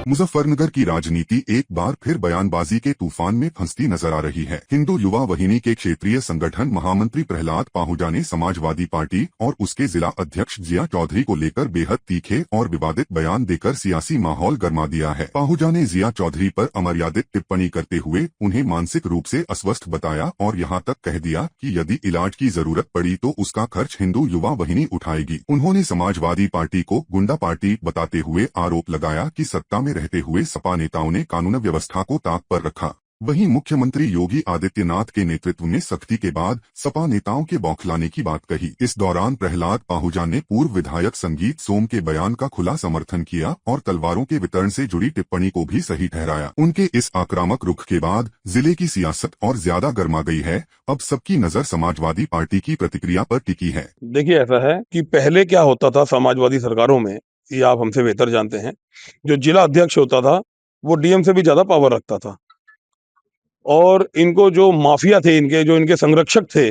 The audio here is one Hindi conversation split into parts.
मुजफ्फरनगर की राजनीति एक बार फिर बयानबाजी के तूफान में फंसती नजर आ रही है। हिंदू युवा वाहिनी के क्षेत्रीय संगठन महामंत्री प्रहलाद पाहूजा ने समाजवादी पार्टी और उसके जिला अध्यक्ष जिया चौधरी को लेकर बेहद तीखे और विवादित बयान देकर सियासी माहौल गर्मा दिया है। पाहूजा ने जिया चौधरी पर अमर्यादित टिप्पणी करते हुए उन्हें मानसिक रूप से अस्वस्थ बताया और यहाँ तक कह दिया कि यदि इलाज की जरूरत पड़ी तो उसका खर्च हिंदू युवा वाहिनी उठाएगी। उन्होंने समाजवादी पार्टी को गुंडा पार्टी बताते हुए आरोप लगाया कि सत्ता में रहते हुए सपा नेताओं ने कानून व्यवस्था को ताक पर रखा। वहीं मुख्यमंत्री योगी आदित्यनाथ के नेतृत्व में सख्ती के बाद सपा नेताओं के बौखलाने की बात कही। इस दौरान प्रहलाद पाहूजा ने पूर्व विधायक संगीत सोम के बयान का खुला समर्थन किया और तलवारों के वितरण से जुड़ी टिप्पणी को भी सही ठहराया। उनके इस आक्रामक रुख के बाद जिले की सियासत और ज्यादा गर्मा गई है। अब सबकी नजर समाजवादी पार्टी की प्रतिक्रिया पर टिकी है। देखिए, ऐसा है कि पहले क्या होता था समाजवादी सरकारों में, ये आप हमसे बेहतर जानते हैं। जो जिला अध्यक्ष होता था वो डीएम से भी ज्यादा पावर रखता था और इनको जो माफिया थे, इनके जो इनके संरक्षक थे,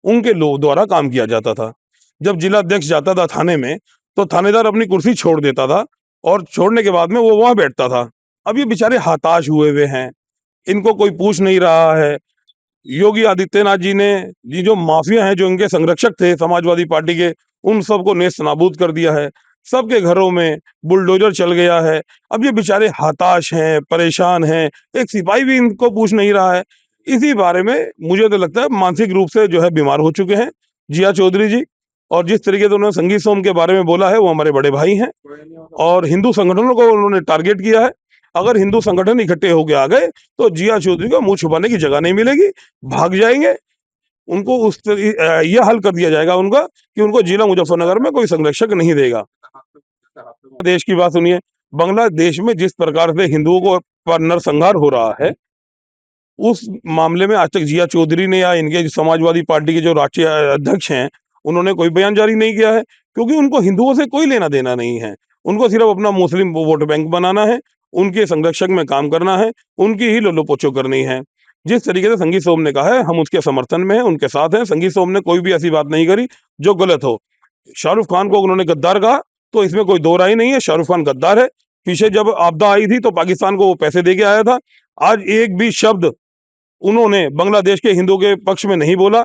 उनके लोग द्वारा काम किया जाता था। जब जिला अध्यक्ष जाता था थाने में तो थानेदार अपनी कुर्सी छोड़ देता था और छोड़ने के बाद में वो वहां बैठता था। अब ये बेचारे हताश हुए हैं, इनको कोई पूछ नहीं रहा है। योगी आदित्यनाथ जी ने ये जो माफिया हैं, जो इनके संरक्षक थे समाजवादी पार्टी के, उन सबको नेस्त नाबूद कर दिया है। सबके घरों में बुलडोजर चल गया है। अब ये बेचारे हताश हैं, परेशान हैं, एक सिपाही भी इनको पूछ नहीं रहा है। इसी बारे में मुझे तो लगता है मानसिक रूप से जो है बीमार हो चुके हैं जिया चौधरी जी। और जिस तरीके से उन्होंने संगीत सोम के बारे में बोला है, वो हमारे बड़े भाई हैं और हिंदू संगठनों को उन्होंने टारगेट किया है। अगर हिंदू संगठन इकट्ठे होके आ गए तो जिया चौधरी को मुंह छुपाने की जगह नहीं मिलेगी, भाग जाएंगे। उनको यह हल कर दिया जाएगा उनका कि उनको जिला मुजफ्फरनगर में कोई संरक्षक नहीं देगा। देश की बात सुनिए, बांग्लादेश में जिस प्रकार से हिंदुओं को पर नरसंहार हो रहा है, उस मामले में आज तक जिया चौधरी ने या इनके समाजवादी पार्टी के जो राष्ट्रीय अध्यक्ष हैं, उन्होंने कोई बयान जारी नहीं किया है, क्योंकि उनको हिंदुओं से कोई लेना देना नहीं है। उनको सिर्फ अपना मुस्लिम वोट बैंक बनाना है, उनके संरक्षक में काम करना है, उनकी ही लोलो पोछो करनी है। जिस तरीके से संगीत सोम ने कहा है, हम उसके समर्थन में हैं, उनके साथ हैं। संगीत सोम ने कोई भी ऐसी बात नहीं करी जो गलत हो। शाहरुख खान को उन्होंने गद्दार कहा तो इसमें कोई दो राय नहीं है, शाहरुख खान गद्दार है। पीछे जब आपदा आई थी तो पाकिस्तान को वो पैसे दे के आया था। आज एक भी शब्द उन्होंने बांग्लादेश के हिंदुओं के पक्ष में नहीं बोला।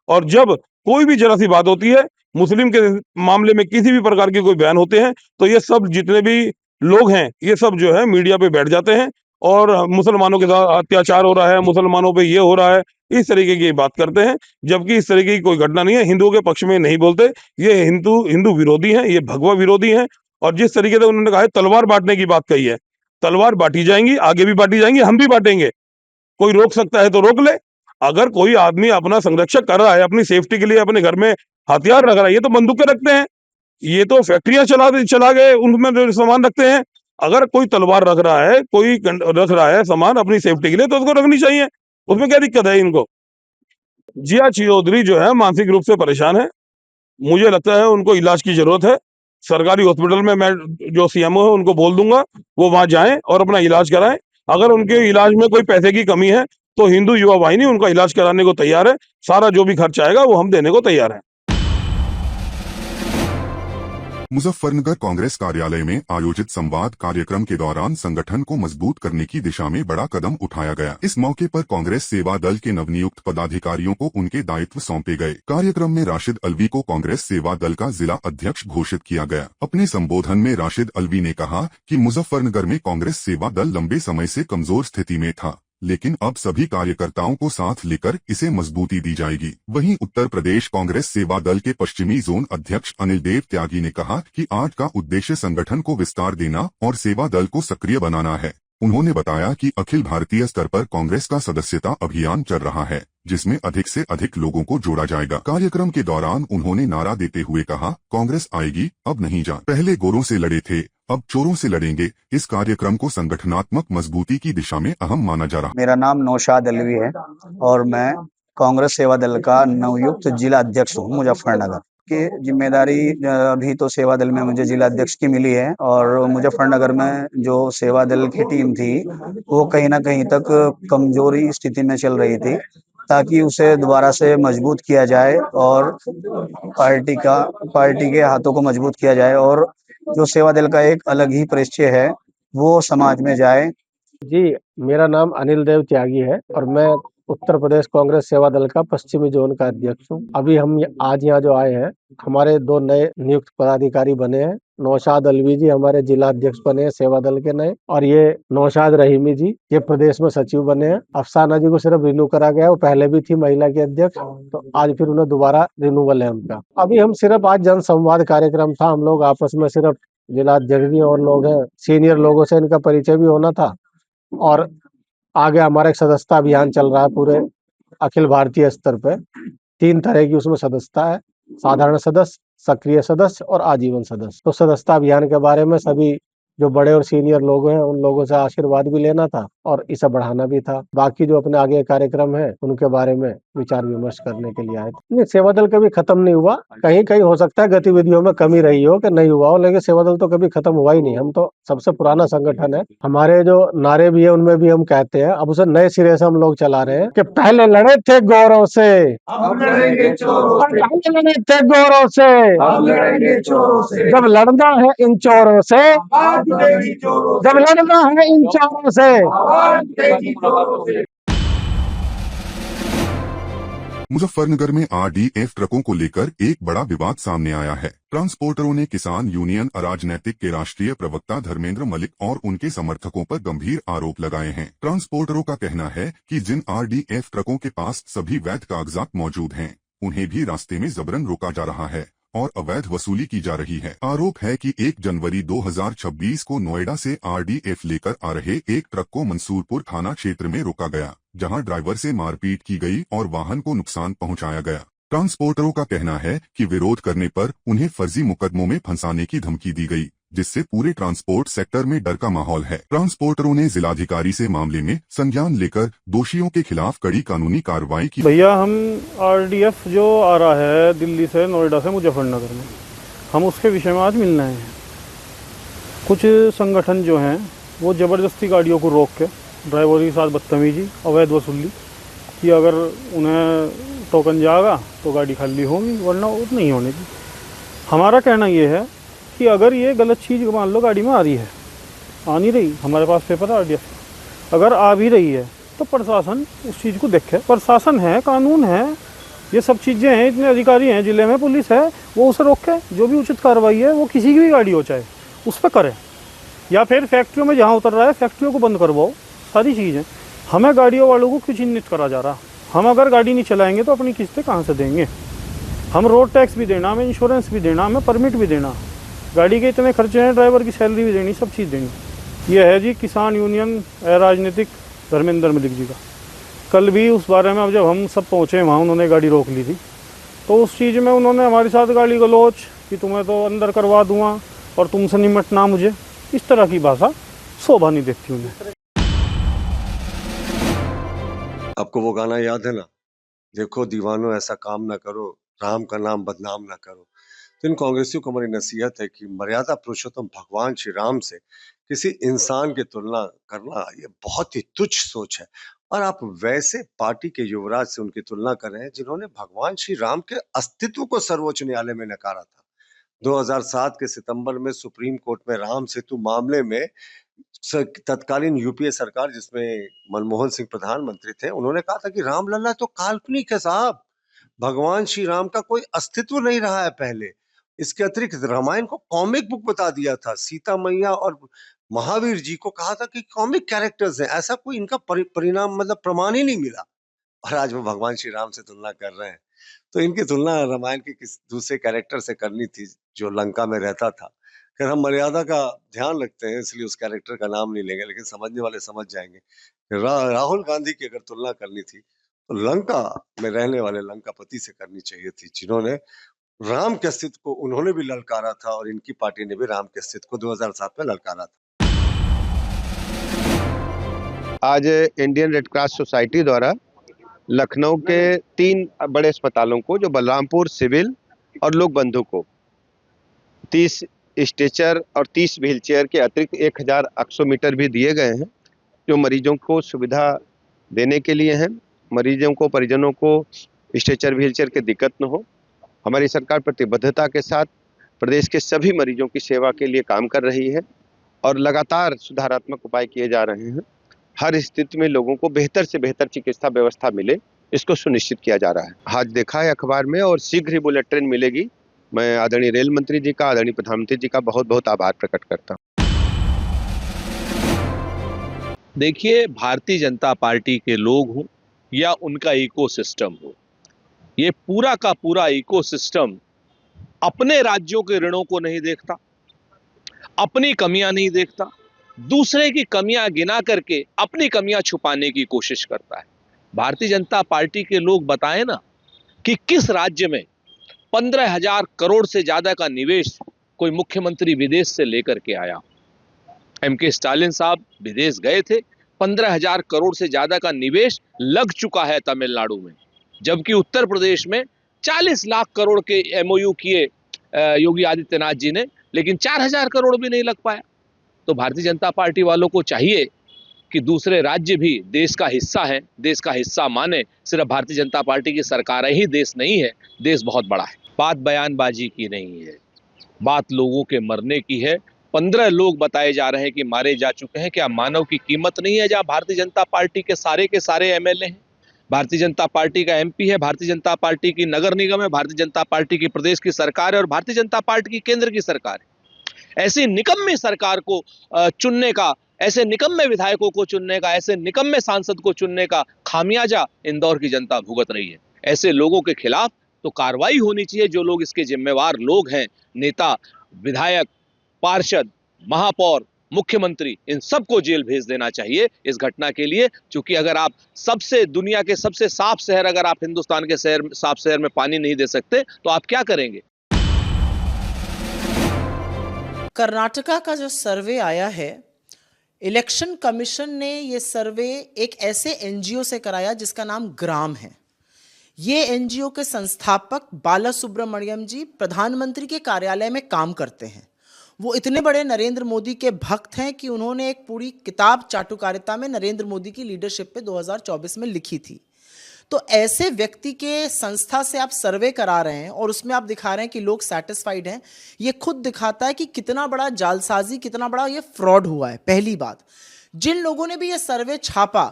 और जब कोई भी जरा सी बात होती है, मुस्लिम के मामले में किसी भी प्रकार के कोई बयान होते हैं, तो ये सब जितने भी लोग हैं, ये सब जो है मीडिया पे बैठ जाते हैं और मुसलमानों के साथ अत्याचार हो रहा है, मुसलमानों पे ये हो रहा है, इस तरीके की बात करते हैं। जबकि इस तरीके की कोई घटना नहीं है, हिंदुओं के पक्ष में नहीं बोलते। ये हिंदू विरोधी हैं, ये भगवा विरोधी हैं। और जिस तरीके से उन्होंने कहा है तलवार बांटने की बात कही है, तलवार बांटी जाएंगी, आगे भी बांटी जाएंगी, हम भी बांटेंगे। कोई रोक सकता है तो रोक ले। अगर कोई आदमी अपना संरक्षक कर रहा है, अपनी सेफ्टी के लिए अपने घर में हथियार रख रहा है, ये तो बंदूकें रखते हैं, ये तो फैक्ट्रियां चला गए, उनमें जो सामान रखते हैं। अगर कोई तलवार रख रहा है, रख रहा है सामान अपनी सेफ्टी के लिए, तो उसको रखनी चाहिए। उसमें क्या दिक्कत है इनको? जिया चौधरी जो है मानसिक रूप से परेशान है। मुझे लगता है उनको इलाज की जरूरत है। सरकारी हॉस्पिटल में मैं जो सीएमओ है उनको बोल दूंगा, वो वहां जाएं और अपना इलाज कराएं। अगर उनके इलाज में कोई पैसे की कमी है तो हिंदू युवा वाहिनी उनका इलाज कराने को तैयार है। सारा जो भी खर्च आएगा वो हम देने को तैयार है। मुजफ्फरनगर कांग्रेस कार्यालय में आयोजित संवाद कार्यक्रम के दौरान संगठन को मजबूत करने की दिशा में बड़ा कदम उठाया गया। इस मौके पर कांग्रेस सेवा दल के नवनियुक्त पदाधिकारियों को उनके दायित्व सौंपे गए। कार्यक्रम में राशिद अलवी को कांग्रेस सेवा दल का जिला अध्यक्ष घोषित किया गया। अपने संबोधन में राशिद अलवी ने कहा कि मुजफ्फरनगर में कांग्रेस सेवा दल लंबे समय से कमजोर स्थिति में था, लेकिन अब सभी कार्यकर्ताओं को साथ लेकर इसे मजबूती दी जाएगी। वहीं उत्तर प्रदेश कांग्रेस सेवा दल के पश्चिमी जोन अध्यक्ष अनिल देव त्यागी ने कहा कि आज का उद्देश्य संगठन को विस्तार देना और सेवा दल को सक्रिय बनाना है। उन्होंने बताया कि अखिल भारतीय स्तर पर कांग्रेस का सदस्यता अभियान चल रहा है, जिसमें अधिक से अधिक लोगों को जोड़ा जाएगा। कार्यक्रम के दौरान उन्होंने नारा देते हुए कहा, कांग्रेस आएगी, अब नहीं जा। पहले गोरों से लड़े थे, अब चोरों से लड़ेंगे। इस कार्यक्रम को संगठनात्मक मजबूती की दिशा में अहम माना जा रहा। मेरा नाम नौशाद अलवी है और मैं कांग्रेस सेवा दल का नवयुक्त जिला अध्यक्ष हूँ मुजफ्फरनगर की। जिम्मेदारी अभी तो सेवा दल में मुझे जिला अध्यक्ष की मिली है और मुजफ्फरनगर में जो सेवा दल की टीम थी वो कहीं ना कहीं तक कमजोरी स्थिति में चल रही थी, ताकि उसे दोबारा से मजबूत किया जाए और पार्टी के हाथों को मजबूत किया जाए। और जो सेवा दल का एक अलग ही परिचय है वो समाज में जाए। जी, मेरा नाम अनिल देव त्यागी है और मैं उत्तर प्रदेश कांग्रेस सेवा दल का पश्चिमी जोन का अध्यक्ष हूँ। अभी हम आज यहाँ जो आए हैं, हमारे 2 नए नियुक्त पदाधिकारी बने हैं। नौशाद अलवी जी हमारे जिला अध्यक्ष बने हैं सेवा दल के नए, और ये नौशाद रहीमी जी ये प्रदेश में सचिव बने हैं। अफसाना जी को सिर्फ रिन्यू करा गया, वो पहले भी थी महिला की अध्यक्ष, तो आज फिर उन्हें दोबारा रिन्यूअल है उनका। अभी हम सिर्फ आज जनसंवाद कार्यक्रम था, हम लोग आपस में सिर्फ जिला अध्यक्ष जी और लोग हैं, सीनियर लोगों से इनका परिचय भी होना था। और आगे हमारा एक सदस्यता अभियान चल रहा है पूरे अखिल भारतीय स्तर पे। 3 तरह की उसमें सदस्यता है, साधारण सदस्य, सक्रिय सदस्य और आजीवन सदस्य। तो सदस्यता अभियान के बारे में सभी जो बड़े और सीनियर लोग हैं, उन लोगों से आशीर्वाद भी लेना था और इसे बढ़ाना भी था। बाकी जो अपने आगे कार्यक्रम है, उनके बारे में विचार विमर्श करने के लिए आए थे। नहीं, सेवा दल कभी खत्म नहीं हुआ। कहीं-कहीं हो सकता है गतिविधियों में कमी रही हो कि नहीं हुआ हो, लेकिन सेवा दल तो कभी खत्म हुआ ही नहीं। हम तो सबसे पुराना संगठन है। हमारे जो नारे भी है, उनमें भी हम कहते हैं, अब उसे नए सिरे से हम लोग चला रहे हैं कि पहले लड़े थे गौरव से, अब लड़ेंगे चोरों से, पहले लड़े थे गौरव से, अब लड़ेंगे चोरों से, जब लड़ना है इन चोरों से, आवाज उठेगी चोरों जब से, लड़ना है इन चोरों से। आवाज उठेगी चोरों से। मुजफ्फरनगर में आरडीएफ ट्रकों को लेकर एक बड़ा विवाद सामने आया है। ट्रांसपोर्टरों ने किसान यूनियन अराजनैतिक के राष्ट्रीय प्रवक्ता धर्मेंद्र मलिक और उनके समर्थकों पर गंभीर आरोप लगाए हैं। ट्रांसपोर्टरों का कहना है कि जिन आरडीएफ ट्रकों के पास सभी वैध कागजात मौजूद हैं, उन्हें भी रास्ते में जबरन रोका जा रहा है और अवैध वसूली की जा रही है। आरोप है कि 1 जनवरी 2026 को नोएडा से आरडीएफ लेकर आ रहे एक ट्रक को मंसूरपुर थाना क्षेत्र में रोका गया, जहां ड्राइवर से मारपीट की गई और वाहन को नुकसान पहुंचाया गया। ट्रांसपोर्टरों का कहना है कि विरोध करने पर उन्हें फर्जी मुकदमों में फंसाने की धमकी दी गई, जिससे पूरे ट्रांसपोर्ट सेक्टर में डर का माहौल है। ट्रांसपोर्टरों ने जिलाधिकारी से मामले में संज्ञान लेकर दोषियों के खिलाफ कड़ी कानूनी कार्रवाई की। भैया, हम आरडीएफ जो आ रहा है दिल्ली से, नोएडा से मुजफ्फरनगर में, हम उसके विषय में आज मिलने आए हैं। कुछ संगठन जो हैं वो ज़बरदस्ती गाड़ियों को रोक के ड्राइवर के साथ बदतमीजी, अवैध वसूली कि अगर उन्हें टोकन जाएगा तो गाड़ी खाली होगी, वरना वो नहीं होने की। हमारा कहना ये है कि अगर ये गलत चीज़ मान लो गाड़ी में आ रही है, आ नहीं रही, हमारे पास पेपर है आरडीएफ, अगर आ भी रही है तो प्रशासन उस चीज़ को देखे। प्रशासन है, कानून है, ये सब चीज़ें हैं, इतने अधिकारी हैं जिले में, पुलिस है, वो उसे रोके। जो भी उचित कार्रवाई है वो किसी की भी गाड़ी हो चाहे उस पर करें, या फिर फैक्ट्रियों में जहाँ उतर रहा है फैक्ट्रियों को बंद करवाओ। सारी चीज़ें हमें गाड़ियों वालों को क्यों चिन्हित करा जा रहा? हम अगर गाड़ी नहीं चलाएंगे तो अपनी किस्तें कहाँ से देंगे? हम रोड टैक्स भी देना, हमें इंश्योरेंस भी देना, हमें परमिट भी देना, गाड़ी के इतने खर्चे हैं, ड्राइवर की सैलरी भी देनी, सब चीज़ देनी। ये है जी किसान यूनियन राजनीतिक धर्मेंद्र मलिक जी का। कल भी उस बारे में, अब जब हम सब पहुँचे वहाँ, उन्होंने गाड़ी रोक ली थी, तो उस चीज़ में उन्होंने हमारे साथ गाली गलौच कि तुम्हें तो अंदर करवा दूँगा और तुमसे निमटना मुझे, इस तरह की भाषा शोभा नहीं देती उन्हें। आपको वो गाना याद है ना, देखो दीवानों ऐसा काम ना करो, राम का नाम बदनाम ना करो। तो इन कांग्रेसियों को हमारी नसीहत है कि मर्यादा पुरुषोत्तम भगवान श्री राम से किसी इंसान की तुलना करना ये बहुत ही तुच्छ सोच है। और आप वैसे पार्टी के युवराज से उनकी तुलना कर रहे हैं जिन्होंने भगवान श्री राम के अस्तित्व को सर्वोच्च न्यायालय में नकारा था। 2007 के सितंबर में सुप्रीम कोर्ट में राम सेतु मामले में तत्कालीन यूपीए सरकार, जिसमें मनमोहन सिंह प्रधानमंत्री थे, उन्होंने कहा था कि रामलला तो काल्पनिक है साहब, भगवान श्री राम का कोई अस्तित्व नहीं रहा है पहले। इसके अतिरिक्त रामायण को कॉमिक बुक बता दिया था, सीता मैया और महावीर जी को कहा था कि कॉमिक कैरेक्टर्स हैं, ऐसा कोई इनका परिणाम मतलब प्रमाण ही नहीं मिला, और आज वो भगवान श्री राम से तुलना कर रहे हैं। तो इनकी तुलना रामायण के किस दूसरे कैरेक्टर से करनी थी जो लंका में रहता था। खैर, हम मर्यादा का ध्यान रखते हैं, इसलिए उस कैरेक्टर का नाम नहीं लेंगे, लेकिन समझने वाले समझ जाएंगे। राहुल गांधी की अगर तुलना करनी थी तो लंका में रहने वाले लंकापति से करनी चाहिए थी, जिन्होंने राम के अस्तित्व को उन्होंने भी ललकारा था, और इनकी पार्टी ने भी राम के अस्तित्व को 2007 में ललकारा था। आज इंडियन रेड क्रॉस सोसाइटी द्वारा लखनऊ के 3 बड़े अस्पतालों को, जो बलरामपुर, सिविल और लोक बंधु को 30 स्ट्रेचर और 30 व्हील चेयर के अतिरिक्त 1000 ऑक्सीमीटर भी दिए गए हैं, जो मरीजों को सुविधा देने के लिए हैं। मरीजों को, परिजनों को स्ट्रेचर व्हील चेयर की दिक्कत न हो। हमारी सरकार प्रतिबद्धता के साथ प्रदेश के सभी मरीजों की सेवा के लिए काम कर रही है। और लगातार सुधारात्मक उपाय किए जा रहे हैं। हर स्थिति में लोगों को बेहतर से बेहतर चिकित्सा व्यवस्था मिले, इसको सुनिश्चित किया जा रहा है। आज देखा है अखबार में और शीघ्र ही बुलेट ट्रेन मिलेगी। मैं आदरणीय रेल मंत्री जी का, आदरणीय प्रधानमंत्री जी का बहुत बहुत आभार प्रकट करता हूँ। देखिए, भारतीय जनता पार्टी के लोग हों या उनका इकोसिस्टम हो, ये पूरा का पूरा इकोसिस्टम अपने राज्यों के ऋणों को नहीं देखता, अपनी कमियां नहीं देखता, दूसरे की कमियां गिना करके अपनी कमियां छुपाने की कोशिश करता है। भारतीय जनता पार्टी के लोग बताएं ना कि किस राज्य में 15,000 करोड़ से ज्यादा का निवेश कोई मुख्यमंत्री विदेश से लेकर के आया। एमके स्टालिन साहब विदेश गए थे, 15,000 करोड़ से ज्यादा का निवेश लग चुका है तमिलनाडु में, जबकि उत्तर प्रदेश में 40 लाख करोड़ के एमओयू किए योगी आदित्यनाथ जी ने, लेकिन 4,000 करोड़ भी नहीं लग पाया। तो भारतीय जनता पार्टी वालों को चाहिए कि दूसरे राज्य भी देश का हिस्सा है, देश का हिस्सा माने। सिर्फ भारतीय जनता पार्टी की सरकारें ही देश नहीं है, देश बहुत बड़ा है। बात बयानबाजी की नहीं है, बात लोगों के मरने की है। 15 लोग बताए जा रहे हैं कि मारे जा चुके हैं। क्या मानव की कीमत नहीं है? जहां भारतीय जनता पार्टी के सारे एमएलए हैं, भारतीय जनता पार्टी का एमपी है, भारतीय जनता पार्टी की नगर निगम है, भारतीय जनता पार्टी की प्रदेश की सरकार है और भारतीय जनता पार्टी की केंद्र की सरकार है। ऐसी निकम्मी सरकार को चुनने का, ऐसे निकम्मे विधायकों को चुनने का, ऐसे निकम्मे सांसद को चुनने का खामियाजा इंदौर की जनता भुगत रही है। ऐसे लोगों के खिलाफ तो कार्रवाई होनी चाहिए। जो लोग इसके जिम्मेवार लोग हैं, नेता, विधायक, पार्षद, महापौर, मुख्यमंत्री, इन सबको जेल भेज देना चाहिए इस घटना के लिए। क्योंकि अगर आप दुनिया के सबसे साफ शहर, अगर आप हिंदुस्तान के साफ शहर में पानी नहीं दे सकते तो आप क्या करेंगे? कर्नाटका का जो सर्वे आया है, इलेक्शन कमीशन ने ये सर्वे एक ऐसे एनजीओ से कराया जिसका नाम ग्राम है। ये एनजीओ के संस्थापक बाला सुब्रमण्यम जी प्रधानमंत्री के कार्यालय में काम करते हैं। वो इतने बड़े नरेंद्र मोदी के भक्त हैं कि उन्होंने एक पूरी किताब चाटुकारिता में नरेंद्र मोदी की लीडरशिप पे 2024 में लिखी थी। तो ऐसे व्यक्ति के संस्था से आप सर्वे करा रहे हैं और उसमें आप दिखा रहे हैं कि लोग सैटिस्फाइड हैं, ये खुद दिखाता है कि कितना बड़ा जालसाजी, कितना बड़ा ये फ्रॉड हुआ है। पहली बात, जिन लोगों ने भी ये सर्वे छापा,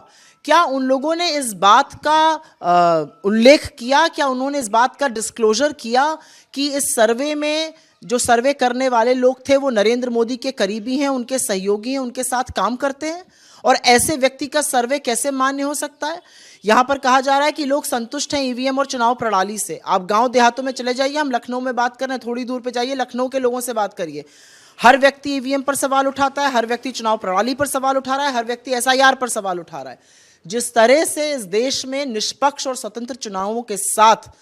क्या उन लोगों ने इस बात का उल्लेख किया, क्या उन्होंने इस बात का डिस्क्लोजर किया कि इस सर्वे में जो सर्वे करने वाले लोग थे वो नरेंद्र मोदी के करीबी हैं, उनके सहयोगी हैं, उनके साथ काम करते हैं? और ऐसे व्यक्ति का सर्वे कैसे मान्य हो सकता है? यहां पर कहा जा रहा है कि लोग संतुष्ट हैं ईवीएम और चुनाव प्रणाली से। आप गांव देहातों में चले जाइए, हम लखनऊ में बात कर रहे हैं, थोड़ी दूर पे जाइए, लखनऊ के लोगों से बात करिए। हर व्यक्ति ईवीएम पर सवाल उठाता है, हर व्यक्ति चुनाव प्रणाली पर सवाल उठा रहा है, हर व्यक्ति एसआईआर पर सवाल उठा रहा है। जिस तरह से इस देश में निष्पक्ष और स्वतंत्र चुनावों के साथ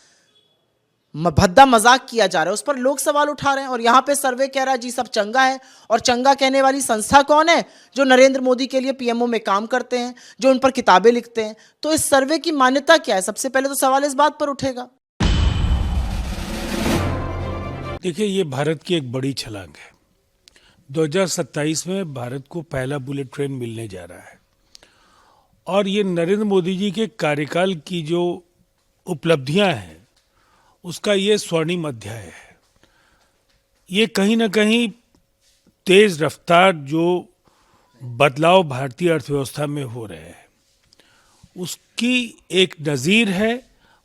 भद्दा मजाक किया जा रहा है, उस पर लोग सवाल उठा रहे हैं। और यहां पे सर्वे कह रहा है जी सब चंगा है। और चंगा कहने वाली संस्था कौन है? जो नरेंद्र मोदी के लिए पीएमओ में काम करते हैं, जो उन पर किताबें लिखते हैं। तो इस सर्वे की मान्यता क्या है? सबसे पहले तो सवाल इस बात पर उठेगा। देखिए, ये भारत की एक बड़ी छलांग है। 2027 में भारत को पहला बुलेट ट्रेन मिलने जा रहा है और ये नरेंद्र मोदी जी के कार्यकाल की जो उपलब्धियां हैं उसका ये स्वर्णिम अध्याय है। ये कहीं ना कहीं तेज रफ्तार जो बदलाव भारतीय अर्थव्यवस्था में हो रहे हैं उसकी एक नज़ीर है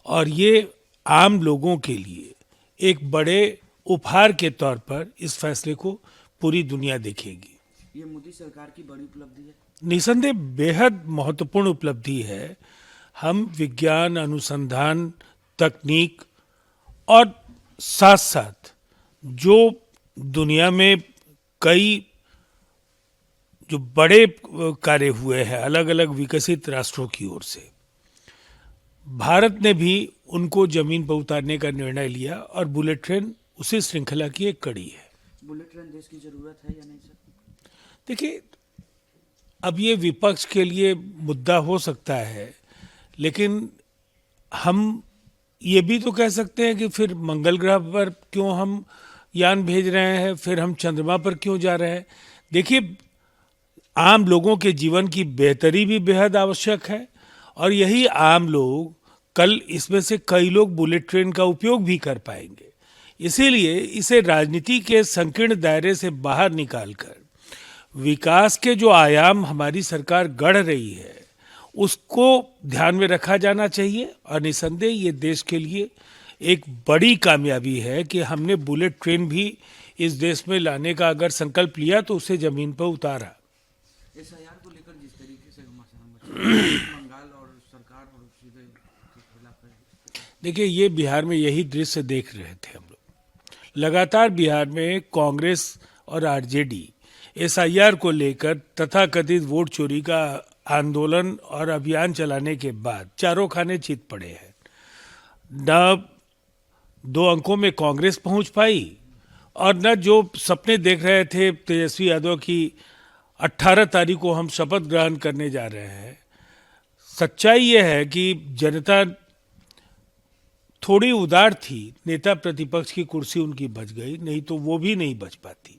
और ये आम लोगों के लिए एक बड़े उपहार के तौर पर इस फैसले को पूरी दुनिया देखेगी। ये मोदी सरकार की बड़ी उपलब्धि है, निसंदेह बेहद महत्वपूर्ण उपलब्धि है। हम विज्ञान, अनुसंधान, तकनीक और साथ साथ जो दुनिया में कई जो बड़े कार्य हुए हैं अलग अलग विकसित राष्ट्रों की ओर से, भारत ने भी उनको जमीन पर उतारने का निर्णय लिया और बुलेट ट्रेन उसी श्रृंखला की एक कड़ी है। बुलेट ट्रेन देश की जरूरत है या नहीं सर? देखिए, अब ये विपक्ष के लिए मुद्दा हो सकता है, लेकिन हम ये भी तो कह सकते हैं कि फिर मंगल ग्रह पर क्यों हम यान भेज रहे हैं, फिर हम चंद्रमा पर क्यों जा रहे हैं। देखिए, आम लोगों के जीवन की बेहतरी भी बेहद आवश्यक है और यही आम लोग कल इसमें से कई लोग बुलेट ट्रेन का उपयोग भी कर पाएंगे। इसीलिए इसे राजनीति के संकीर्ण दायरे से बाहर निकालकर विकास के जो आयाम हमारी सरकार गढ़ रही है उसको ध्यान में रखा जाना चाहिए। और निसंदेह ये देश के लिए एक बड़ी कामयाबी है कि हमने बुलेट ट्रेन भी इस देश में लाने का अगर संकल्प लिया तो उसे जमीन पर उतारा। एसआईआर को लेकर जिस तरीके से बंगाल और सरकार और सीधे के खिलाफ है। देखिए, ये बिहार में यही दृश्य देख रहे थे हम लोग। लगातार बिहार में कांग्रेस और आरजेडी एसआईआर को लेकर तथाकथित वोट चोरी का आंदोलन और अभियान चलाने के बाद चारों खाने चित पड़े हैं। न 2 अंकों में कांग्रेस पहुंच पाई और न जो सपने देख रहे थे तेजस्वी यादव की 18 तारीख को हम शपथ ग्रहण करने जा रहे हैं। सच्चाई यह है कि जनता थोड़ी उदार थी, नेता प्रतिपक्ष की कुर्सी उनकी बच गई, नहीं तो वो भी नहीं बच पाती।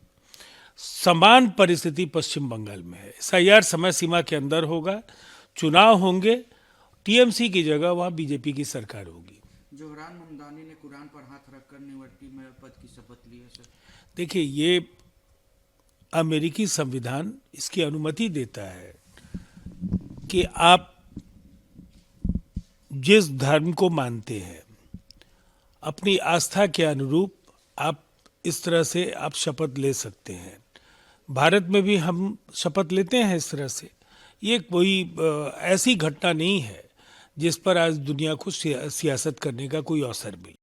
समान परिस्थिति पश्चिम बंगाल में है। एसआईआर समय सीमा के अंदर होगा, चुनाव होंगे, टीएमसी की जगह वहां बीजेपी की सरकार होगी। जोहरान ममदानी ने कुरान पर हाथ रखकर निवर्तमान मेयर पद की शपथ ली है सर। देखिए, ये अमेरिकी संविधान इसकी अनुमति देता है कि आप जिस धर्म को मानते हैं अपनी आस्था के अनुरूप आप इस तरह से आप शपथ ले सकते हैं। भारत में भी हम शपथ लेते हैं इस तरह से। ये कोई ऐसी घटना नहीं है जिस पर आज दुनिया को सियासत करने का कोई अवसर मिले।